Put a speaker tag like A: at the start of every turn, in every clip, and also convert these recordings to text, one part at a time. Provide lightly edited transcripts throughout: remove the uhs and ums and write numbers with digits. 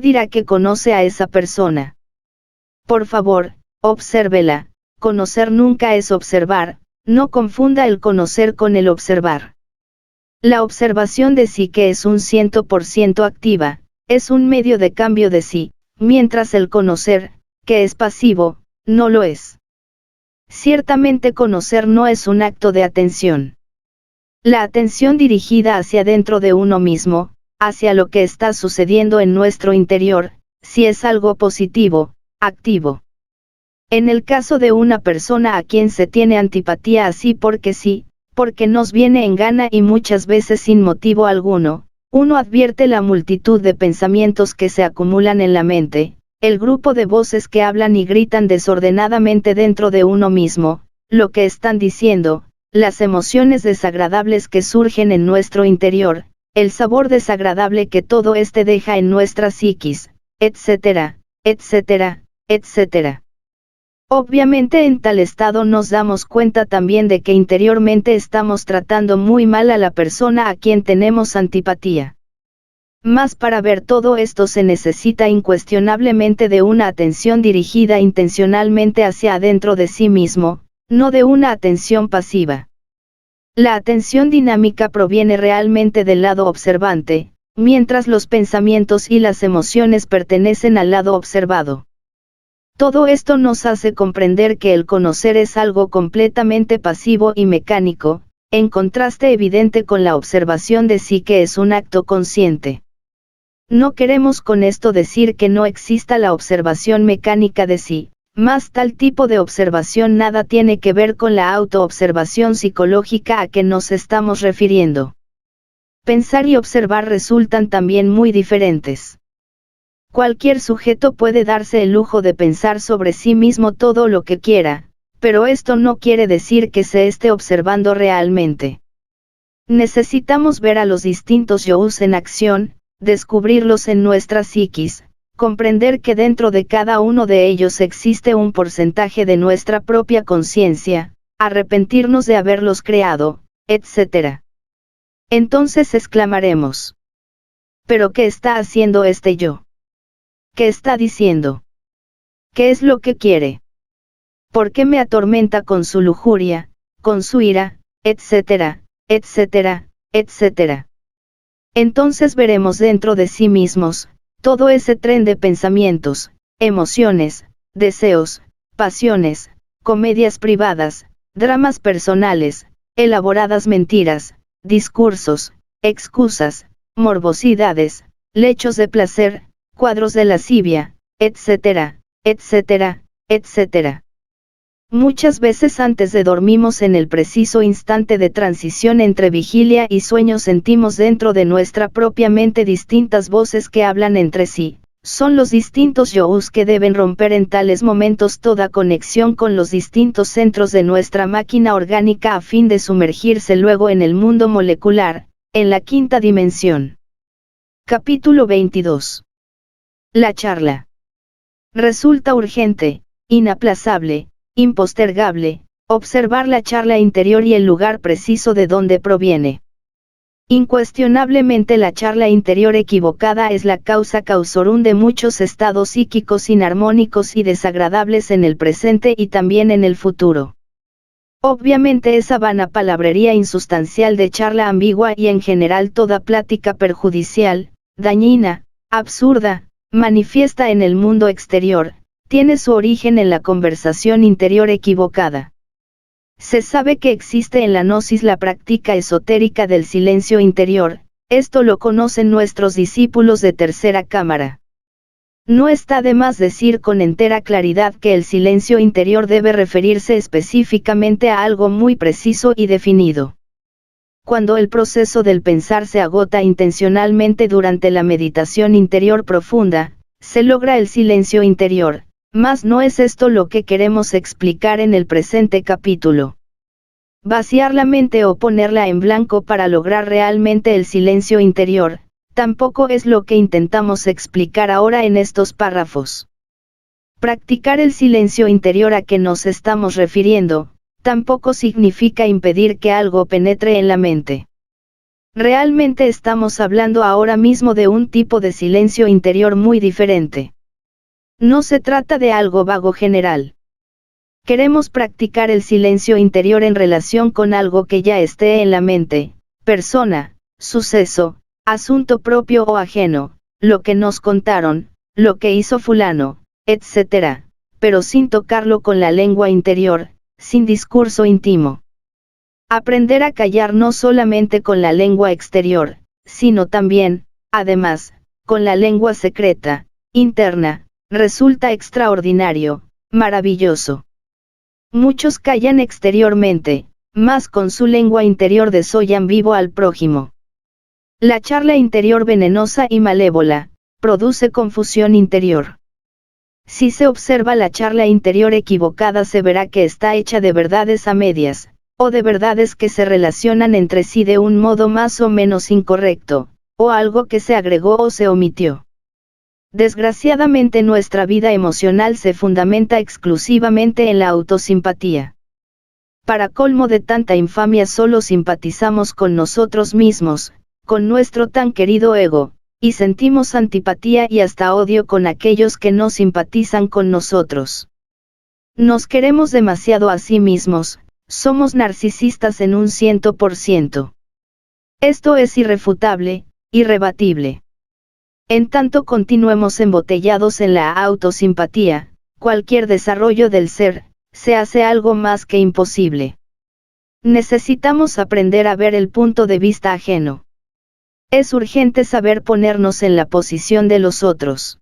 A: dirá que conoce a esa persona. Por favor, obsérvela. Conocer nunca es observar, no confunda el conocer con el observar. La observación de sí que es un 100% activa, es un medio de cambio de sí, mientras el conocer, que es pasivo, no lo es. Ciertamente conocer no es un acto de atención. La atención dirigida hacia dentro de uno mismo, hacia lo que está sucediendo en nuestro interior, si es algo positivo, activo. En el caso de una persona a quien se tiene antipatía así porque sí, porque nos viene en gana y muchas veces sin motivo alguno, uno advierte la multitud de pensamientos que se acumulan en la mente, el grupo de voces que hablan y gritan desordenadamente dentro de uno mismo, lo que están diciendo, las emociones desagradables que surgen en nuestro interior, el sabor desagradable que todo este deja en nuestra psiquis, etcétera, etcétera, etcétera. Obviamente en tal estado nos damos cuenta también de que interiormente estamos tratando muy mal a la persona a quien tenemos antipatía. Mas para ver todo esto se necesita incuestionablemente de una atención dirigida intencionalmente hacia adentro de sí mismo, no de una atención pasiva. La atención dinámica proviene realmente del lado observante, mientras los pensamientos y las emociones pertenecen al lado observado. Todo esto nos hace comprender que el conocer es algo completamente pasivo y mecánico, en contraste evidente con la observación de sí que es un acto consciente. No queremos con esto decir que no exista la observación mecánica de sí, mas tal tipo de observación nada tiene que ver con la autoobservación psicológica a que nos estamos refiriendo. Pensar y observar resultan también muy diferentes. Cualquier sujeto puede darse el lujo de pensar sobre sí mismo todo lo que quiera, pero esto no quiere decir que se esté observando realmente. Necesitamos ver a los distintos yo's en acción, descubrirlos en nuestra psiquis, comprender que dentro de cada uno de ellos existe un porcentaje de nuestra propia conciencia, arrepentirnos de haberlos creado, etc. Entonces exclamaremos: ¿pero qué está haciendo este yo? ¿Qué está diciendo? ¿Qué es lo que quiere? ¿Por qué me atormenta con su lujuria, con su ira, etcétera, etcétera, etcétera? Entonces veremos dentro de sí mismos, todo ese tren de pensamientos, emociones, deseos, pasiones, comedias privadas, dramas personales, elaboradas mentiras, discursos, excusas, morbosidades, lechos de placer, cuadros de lascivia, etcétera, etcétera, etcétera. Muchas veces antes de dormimos en el preciso instante de transición entre vigilia y sueño sentimos dentro de nuestra propia mente distintas voces que hablan entre sí, son los distintos yo's que deben romper en tales momentos toda conexión con los distintos centros de nuestra máquina orgánica a fin de sumergirse luego en el mundo molecular, en la quinta dimensión. Capítulo 22. La charla. Resulta urgente, inaplazable, impostergable, observar la charla interior y el lugar preciso de donde proviene. Incuestionablemente la charla interior equivocada es la causa causorum de muchos estados psíquicos inarmónicos y desagradables en el presente y también en el futuro. Obviamente esa vana palabrería insustancial de charla ambigua y en general toda plática perjudicial, dañina, absurda, manifiesta en el mundo exterior, tiene su origen en la conversación interior equivocada. Se sabe que existe en la gnosis la práctica esotérica del silencio interior, esto lo conocen nuestros discípulos de tercera cámara. No está de más decir con entera claridad que el silencio interior debe referirse específicamente a algo muy preciso y definido. Cuando el proceso del pensar se agota intencionalmente durante la meditación interior profunda, se logra el silencio interior. Mas no es esto lo que queremos explicar en el presente capítulo. Vaciar la mente o ponerla en blanco para lograr realmente el silencio interior, tampoco es lo que intentamos explicar ahora en estos párrafos. Practicar el silencio interior a que nos estamos refiriendo, tampoco significa impedir que algo penetre en la mente. Realmente estamos hablando ahora mismo de un tipo de silencio interior muy diferente. No se trata de algo vago general. Queremos practicar el silencio interior en relación con algo que ya esté en la mente, persona, suceso, asunto propio o ajeno, lo que nos contaron, lo que hizo fulano, etc., pero sin tocarlo con la lengua interior, sin discurso íntimo. Aprender a callar no solamente con la lengua exterior, sino también, además, con la lengua secreta, interna, resulta extraordinario, maravilloso. Muchos callan exteriormente, mas con su lengua interior desollan vivo al prójimo. La charla interior venenosa y malévola, produce confusión interior. Si se observa la charla interior equivocada se verá que está hecha de verdades a medias, o de verdades que se relacionan entre sí de un modo más o menos incorrecto, o algo que se agregó o se omitió. Desgraciadamente nuestra vida emocional se fundamenta exclusivamente en la autosimpatía. Para colmo de tanta infamia solo simpatizamos con nosotros mismos, con nuestro tan querido ego, y sentimos antipatía y hasta odio con aquellos que no simpatizan con nosotros. Nos queremos demasiado a sí mismos, somos narcisistas en un 100%. Esto es irrefutable, irrebatible. En tanto continuemos embotellados en la autosimpatía, cualquier desarrollo del ser, se hace algo más que imposible. Necesitamos aprender a ver el punto de vista ajeno. Es urgente saber ponernos en la posición de los otros.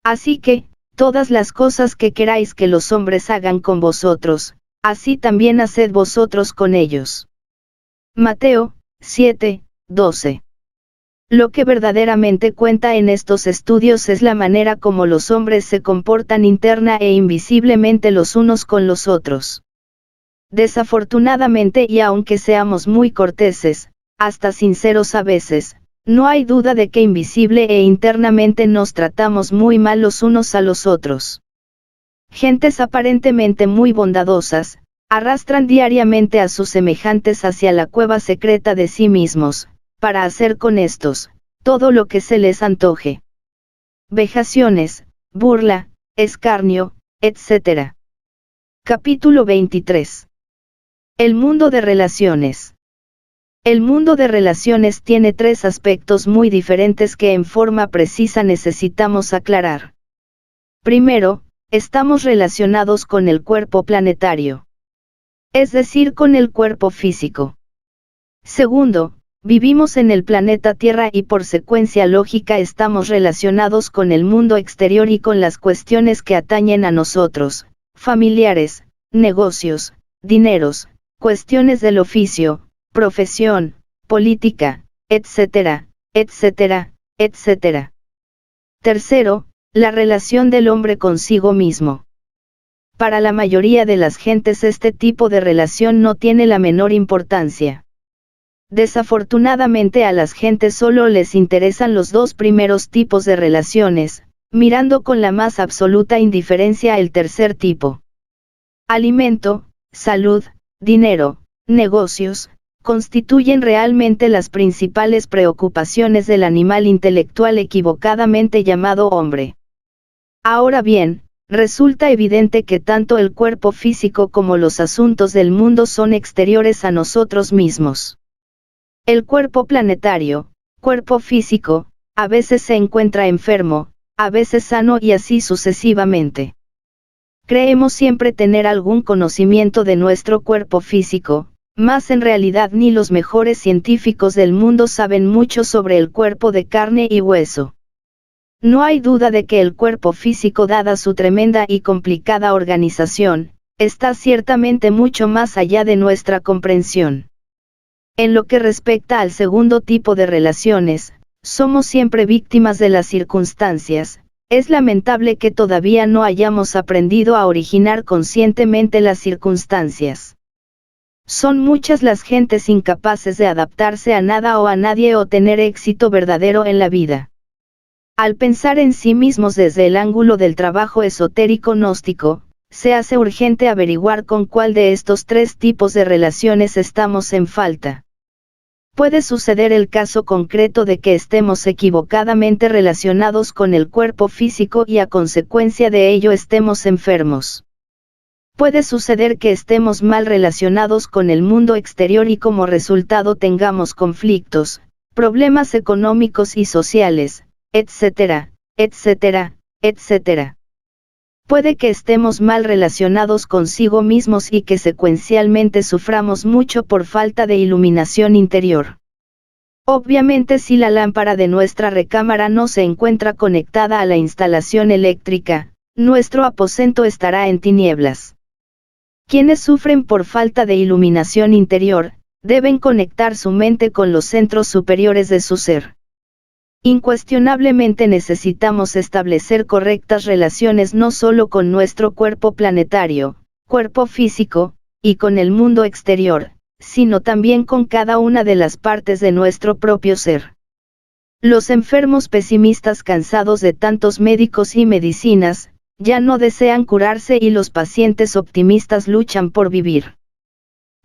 A: Así que, todas las cosas que queráis que los hombres hagan con vosotros, así también haced vosotros con ellos. Mateo 7:12. Lo que verdaderamente cuenta en estos estudios es la manera como los hombres se comportan interna e invisiblemente los unos con los otros. Desafortunadamente y aunque seamos muy corteses, hasta sinceros a veces, no hay duda de que invisible e internamente nos tratamos muy mal los unos a los otros. Gentes aparentemente muy bondadosas, arrastran diariamente a sus semejantes hacia la cueva secreta de sí mismos, para hacer con estos, todo lo que se les antoje. Vejaciones, burla, escarnio, etc. Capítulo 23. El mundo de relaciones. El mundo de relaciones tiene tres aspectos muy diferentes que en forma precisa necesitamos aclarar. Primero, estamos relacionados con el cuerpo planetario. Es decir, con el cuerpo físico. Segundo, vivimos en el planeta Tierra y por secuencia lógica estamos relacionados con el mundo exterior y con las cuestiones que atañen a nosotros, familiares, negocios, dineros, cuestiones del oficio, profesión, política, etc., etc., etc. Tercero, la relación del hombre consigo mismo. Para la mayoría de las gentes este tipo de relación no tiene la menor importancia. Desafortunadamente a las gentes solo les interesan los dos primeros tipos de relaciones, mirando con la más absoluta indiferencia el tercer tipo. Alimento, salud, dinero, negocios, constituyen realmente las principales preocupaciones del animal intelectual equivocadamente llamado hombre. Ahora bien, resulta evidente que tanto el cuerpo físico como los asuntos del mundo son exteriores a nosotros mismos. El cuerpo planetario, cuerpo físico, a veces se encuentra enfermo, a veces sano y así sucesivamente. Creemos siempre tener algún conocimiento de nuestro cuerpo físico, mas en realidad ni los mejores científicos del mundo saben mucho sobre el cuerpo de carne y hueso. No hay duda de que el cuerpo físico, dada su tremenda y complicada organización, está ciertamente mucho más allá de nuestra comprensión. En lo que respecta al segundo tipo de relaciones, somos siempre víctimas de las circunstancias. Es lamentable que todavía no hayamos aprendido a originar conscientemente las circunstancias. Son muchas las gentes incapaces de adaptarse a nada o a nadie o tener éxito verdadero en la vida. Al pensar en sí mismos desde el ángulo del trabajo esotérico gnóstico, se hace urgente averiguar con cuál de estos tres tipos de relaciones estamos en falta. Puede suceder el caso concreto de que estemos equivocadamente relacionados con el cuerpo físico y a consecuencia de ello estemos enfermos. Puede suceder que estemos mal relacionados con el mundo exterior y como resultado tengamos conflictos, problemas económicos y sociales, etcétera, etcétera, etcétera. Puede que estemos mal relacionados consigo mismos y que secuencialmente suframos mucho por falta de iluminación interior. Obviamente, si la lámpara de nuestra recámara no se encuentra conectada a la instalación eléctrica, nuestro aposento estará en tinieblas. Quienes sufren por falta de iluminación interior, deben conectar su mente con los centros superiores de su ser. Incuestionablemente necesitamos establecer correctas relaciones no solo con nuestro cuerpo planetario, cuerpo físico, y con el mundo exterior, sino también con cada una de las partes de nuestro propio ser. Los enfermos pesimistas cansados de tantos médicos y medicinas, ya no desean curarse y los pacientes optimistas luchan por vivir.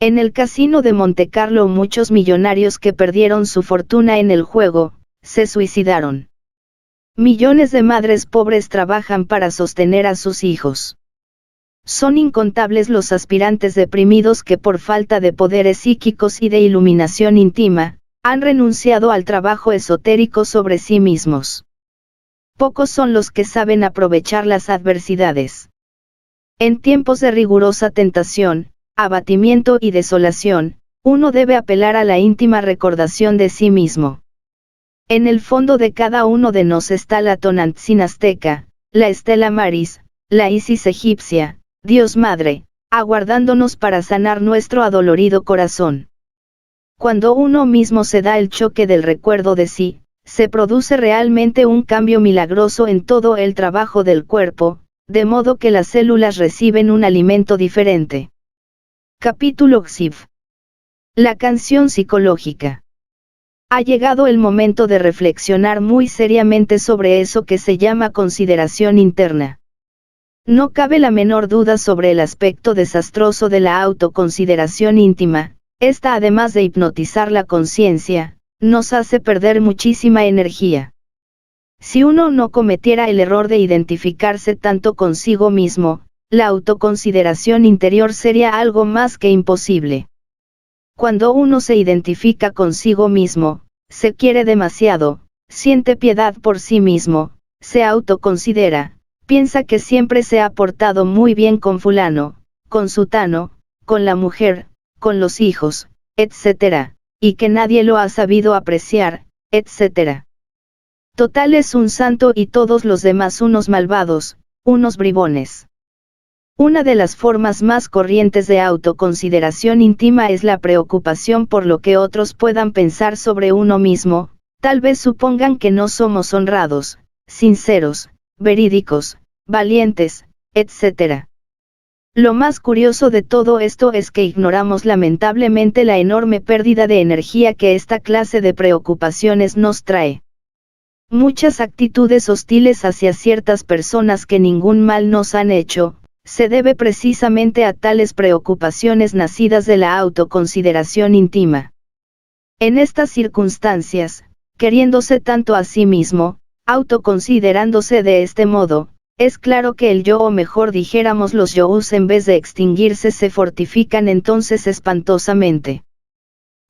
A: En el casino de Montecarlo muchos millonarios que perdieron su fortuna en el juego, se suicidaron. Millones de madres pobres trabajan para sostener a sus hijos. Son incontables los aspirantes deprimidos que por falta de poderes psíquicos y de iluminación íntima, han renunciado al trabajo esotérico sobre sí mismos. Pocos son los que saben aprovechar las adversidades. En tiempos de rigurosa tentación, abatimiento y desolación, uno debe apelar a la íntima recordación de sí mismo. En el fondo de cada uno de nos está la Tonantzin azteca, la Estela Maris, la Isis egipcia, Dios Madre, aguardándonos para sanar nuestro adolorido corazón. Cuando uno mismo se da el choque del recuerdo de sí, se produce realmente un cambio milagroso en todo el trabajo del cuerpo, de modo que las células reciben un alimento diferente. Capítulo XIV. La canción psicológica. Ha llegado el momento de reflexionar muy seriamente sobre eso que se llama consideración interna. No cabe la menor duda sobre el aspecto desastroso de la autoconsideración íntima. Esta, además de hipnotizar la conciencia, nos hace perder muchísima energía. Si uno no cometiera el error de identificarse tanto consigo mismo, la autoconsideración interior sería algo más que imposible. Cuando uno se identifica consigo mismo, se quiere demasiado, siente piedad por sí mismo, se autoconsidera, piensa que siempre se ha portado muy bien con fulano, con sutano, con la mujer, con los hijos, etc., y que nadie lo ha sabido apreciar, etc. Total es un santo y todos los demás unos malvados, unos bribones. Una de las formas más corrientes de autoconsideración íntima es la preocupación por lo que otros puedan pensar sobre uno mismo, tal vez supongan que no somos honrados, sinceros, verídicos, valientes, etc. Lo más curioso de todo esto es que ignoramos lamentablemente la enorme pérdida de energía que esta clase de preocupaciones nos trae. Muchas actitudes hostiles hacia ciertas personas que ningún mal nos han hecho, se debe precisamente a tales preocupaciones nacidas de la autoconsideración íntima. En estas circunstancias, queriéndose tanto a sí mismo, autoconsiderándose de este modo, es claro que el yo, o mejor dijéramos los yous, en vez de extinguirse se fortifican entonces espantosamente.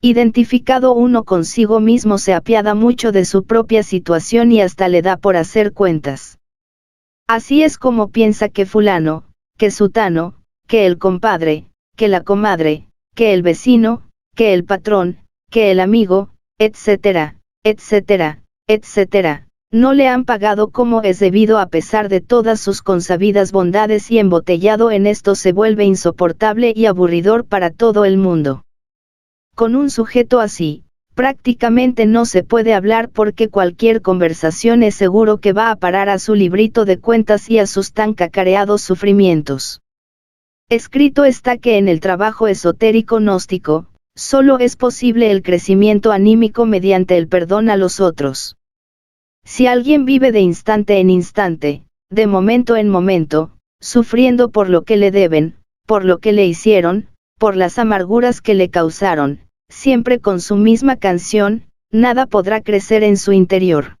A: Identificado uno consigo mismo se apiada mucho de su propia situación y hasta le da por hacer cuentas. Así es como piensa que fulano, que sutano, que el compadre, que la comadre, que el vecino, que el patrón, que el amigo, etcétera, etcétera, etcétera, no le han pagado como es debido a pesar de todas sus consabidas bondades, y embotellado en esto se vuelve insoportable y aburridor para todo el mundo. Con un sujeto así, prácticamente no se puede hablar porque cualquier conversación es seguro que va a parar a su librito de cuentas y a sus tan cacareados sufrimientos. Escrito está que en el trabajo esotérico gnóstico, solo es posible el crecimiento anímico mediante el perdón a los otros. Si alguien vive de instante en instante, de momento en momento, sufriendo por lo que le deben, por lo que le hicieron, por las amarguras que le causaron, siempre con su misma canción, nada podrá crecer en su interior.